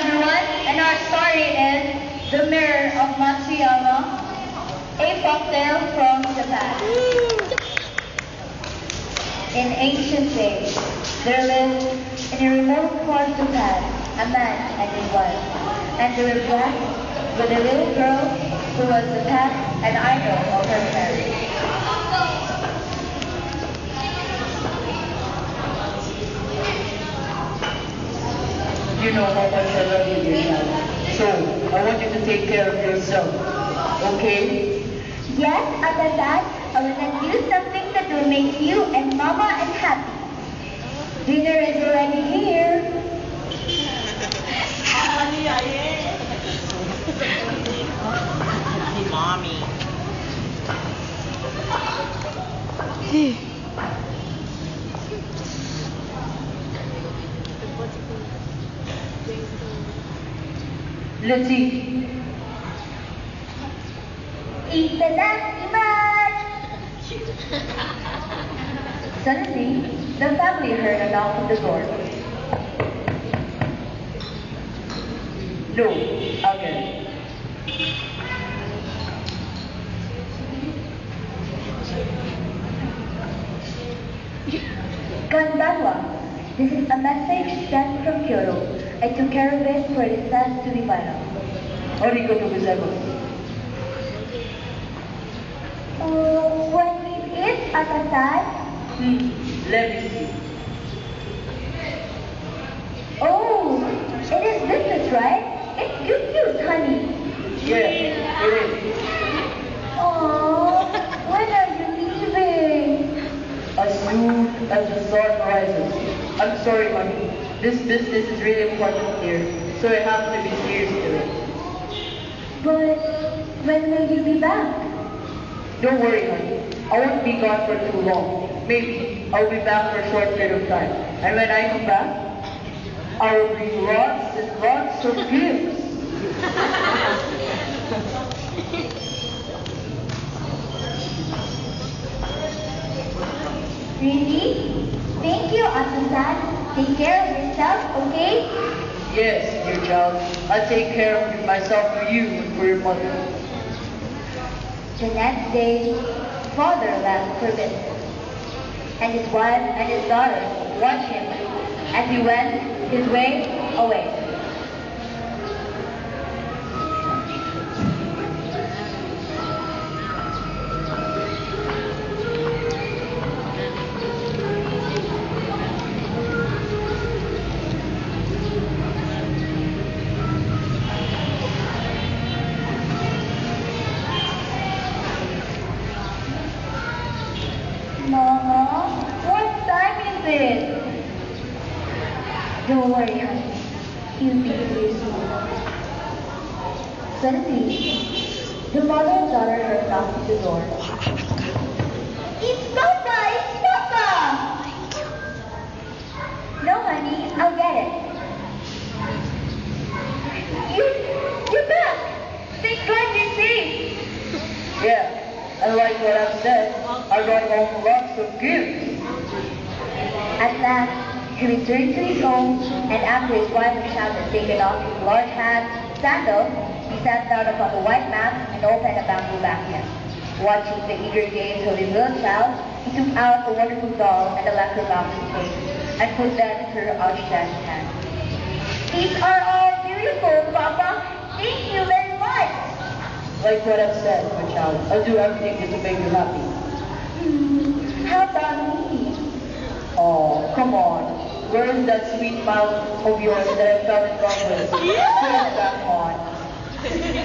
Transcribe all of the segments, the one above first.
everyone, and our story is The Mirror of Matsuyama, a folktale from Japan. In ancient days, there lived in a remote part of Japan a man and his wife, and they were blessed with a little girl who was the pet and idol of her parents. You know how much I love you, dear child. So, I want you to take care of yourself. Okay? Yes, after that, I will send you something that will make you and Mama and happy. Dinner is already here. Mommy. Let's eat. Itadakimasu! Suddenly, the family heard a knock on the door. No, I'll get it. Konbanwa, this is a message sent from Kyoto. I took care of it for it sent to the final. Arigato gozaimasu. What is it, Atasan? Let me see. Oh, it is business, right? It's good news, honey. Yeah, it is. Oh, when are you leaving? As soon as the sun rises. I'm sorry, honey. This business is really important here, so I have to be serious to it. But when will you be back? Don't worry, honey. I won't be gone for too long. Maybe I'll be back for a short period of time. And when I come back, I will bring lots and lots of gifts. Really? Thank you, Atasan. Take care of yourself, okay? Yes, dear child. I'll take care of myself for you and for your mother. The next day, father left for business, and his wife and his daughter watched him as he went his way away. Mama, what time is it? Don't worry, honey. You'll be here soon. Suddenly, the mother and daughter heard knock at the door. It's Papa! It's Papa! No, honey, I'll get it. You're back! Thank God you're safe! Yeah, and like what I've said, I brought home lots of gifts. At last, he returned to his home, and after his wife and child had taken off his large hat, sandals, he sat down upon the white mat and opened a bamboo basket. Watching the eager gaze of his little child, he took out a wonderful doll and a lacquer boxing case, and put them in her outstretched hand. These are all beautiful, Papa. Thank you very much. Like what I've said, my child, I'll do everything to make you happy. How about me? Oh, come on. Where is that sweet mouth of yours that I fell in love with? Put it back on.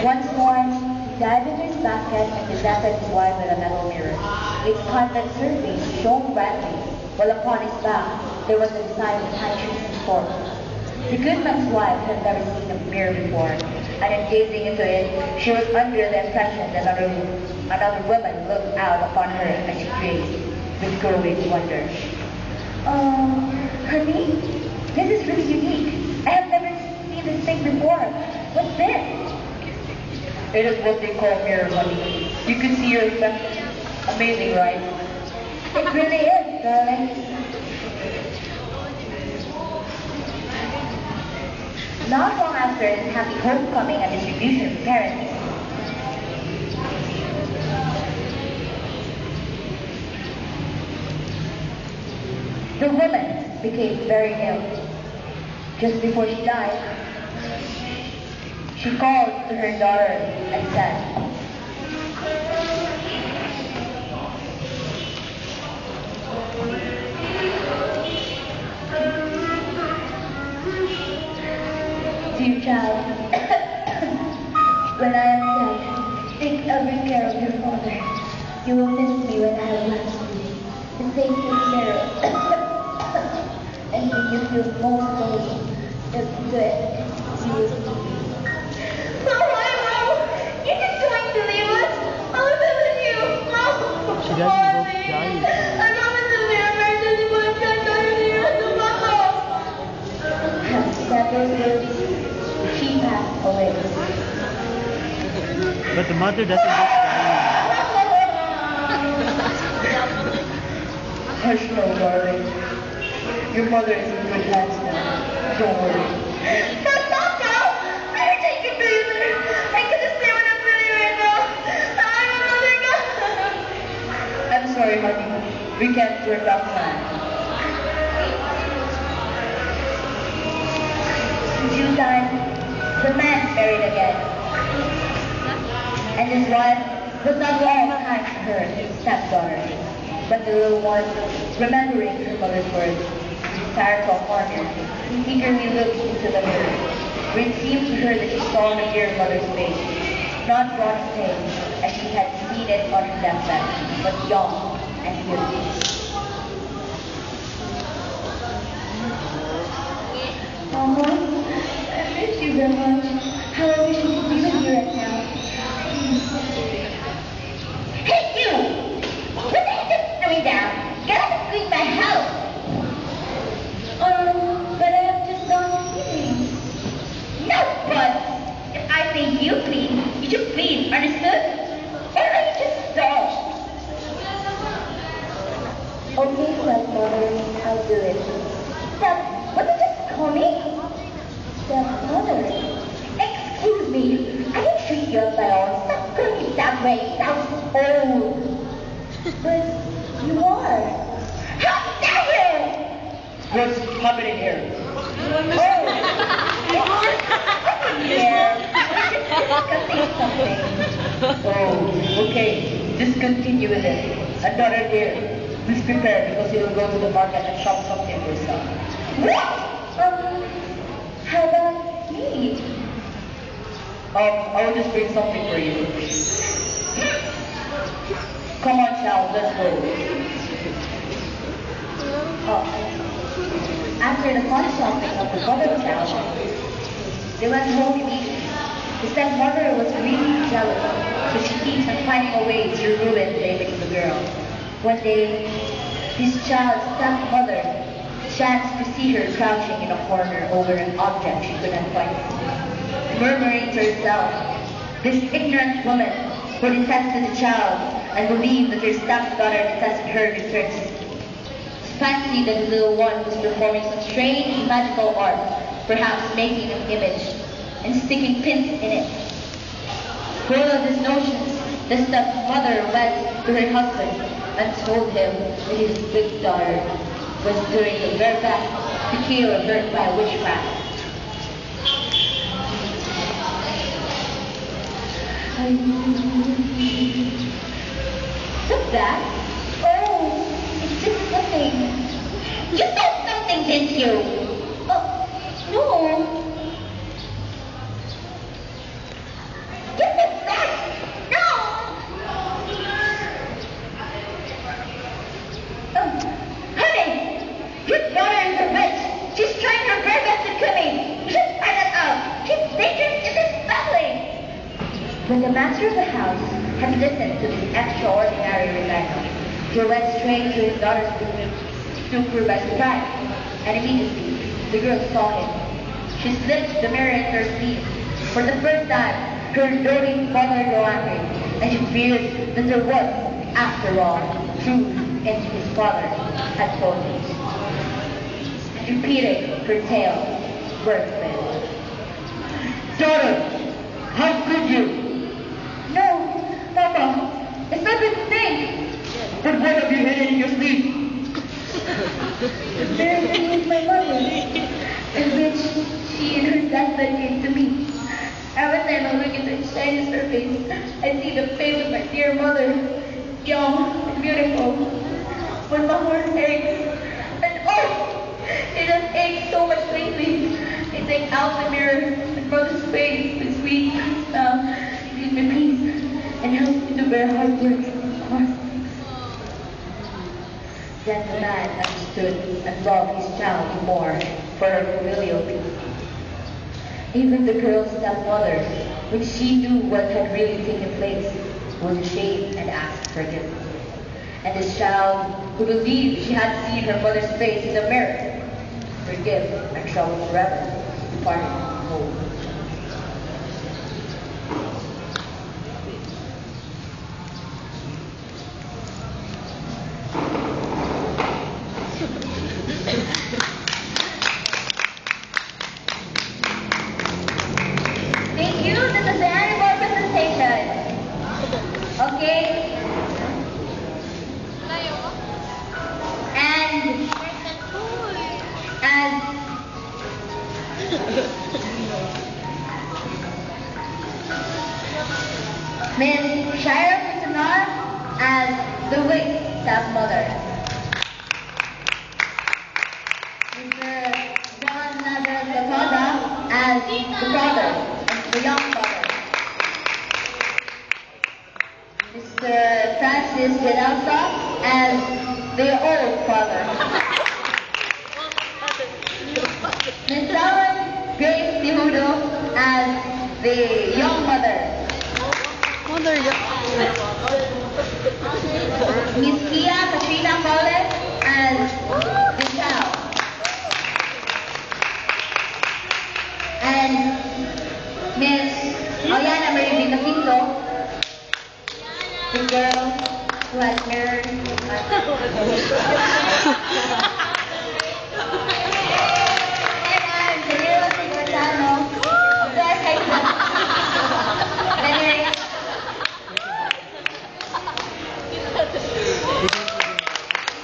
Once more, he dived into his basket and presented his wife with a metal mirror. Its convex surface shone brightly, while upon his back there was a design of high trees and forks. The good man's wife had never seen a mirror before, and in gazing into it, she was under the impression that another woman looked out upon her as she gazed with growing wonder. Honey, this is really unique. I have never seen this thing before. What's this? It is what they call mirror, honey. You can see your reflection. Amazing, right? It really is, darling. Not long after this happy homecoming and distribution of parents, the woman became very ill. Just before she died, she called to her daughter and said, "Dear child, when I am dead, take every care of your father. You will miss me when I have left you. The same thing there. And when you feel most lonely, the good you will see me." "Mom, why, Mom? You're just going to leave us? I will be with you, Mom. She doesn't look dying. I promise to be a virgin if I can't die to you, Mama." That those words, she passed away. But the mother doesn't look dying. Hush now, darling. Your mother is in good hands now. Don't worry. Stop now! Better take it easy. I couldn't say what I'm feeling right now. I'm really good. I'm sorry, honey. We can't turn back time. In due time, the man married again. And his wife was not all kind to her stepdaughter. But the little one, remembering her mother's words, retired to a corner, eagerly looked into the mirror, where it seemed to her that she saw her dear mother's face, not bronze stained as she had seen it on her deathbed, but young and beautiful. Mama, I miss you very much. How I wish I could be with you right now. Hey, you! What the heck is doing down? Get up and clean my house! But I have just done cleaning. No, but if I say you clean, you should clean, understood? Or are you just dull? Okay, stepmother, I'll do it. What did you just call me? Stepmother. Excuse me, I didn't treat you as my own. Stop calling me that way. Sounds old. But you are. How dare you! What's happening here? Oh, okay. Just continue with it. And daughter dear, please prepare because you will go to the market and shop something for yourself. What? How about me? I will just bring something for you. Come on, child, let's go. After the fun shopping of the mother child, they went home immediately. The stepmother was really jealous, so she keeps on finding a way to ruin David the girl. One day, his child's stepmother chanced to see her crouching in a corner over an object she couldn't find. Murmuring to herself, this ignorant woman who detested the child and believed that her stepdaughter detested her returns. Fancied that the little one was performing some strange magical art, perhaps making an image and sticking pins in it. Full of his notions, the stepmother went to her husband and told him that his big daughter was doing the very best to kill her hurt by witchcraft. What's that? Oh, it's just something. You said something, didn't you? No. Give it back! No! Honey! Your daughter is a witch! She's trying her very best to kill me! You should find that out! She's dangerous in this family! When the master of the house had listened to this extraordinary recital, he went straight to his daughter's room, took her by surprise, and immediately the girl saw him. She slipped the mirror into her sleeve. For the first time, her doting father grew angry, and she feared that there was, after all, truth in his father had told him. And repeated her tale, word for word. that came to me. Every time I look into Shini's face, I see the face of my dear mother, young and beautiful. But my heart aches, and oh, it has ached so much lately. I take out the mirror and mother's face with sweet smile, gives me peace and helps me to bear heartbreak. Then the man understood and loved his child more for her familial peace. Even the girl's stepmother, when she knew what had really taken place, was ashamed and asked forgiveness. And this child, who believed she had seen her mother's face in the mirror, forgive and troubled forever, departed home. Thank you. This is the animal presentation. Okay? And as Miss Shira Pisanar as the Wick stepmother. Mr. John Nazar Zapata as the brother, the young brother. Mr. Francis Genelsa as the old father. Ms. Ellen Grace Dihudo as the young mother. Miss Kia Katrina Collins as the child. And Miss Aliana Marie Vicafinto, the girl who has mirrored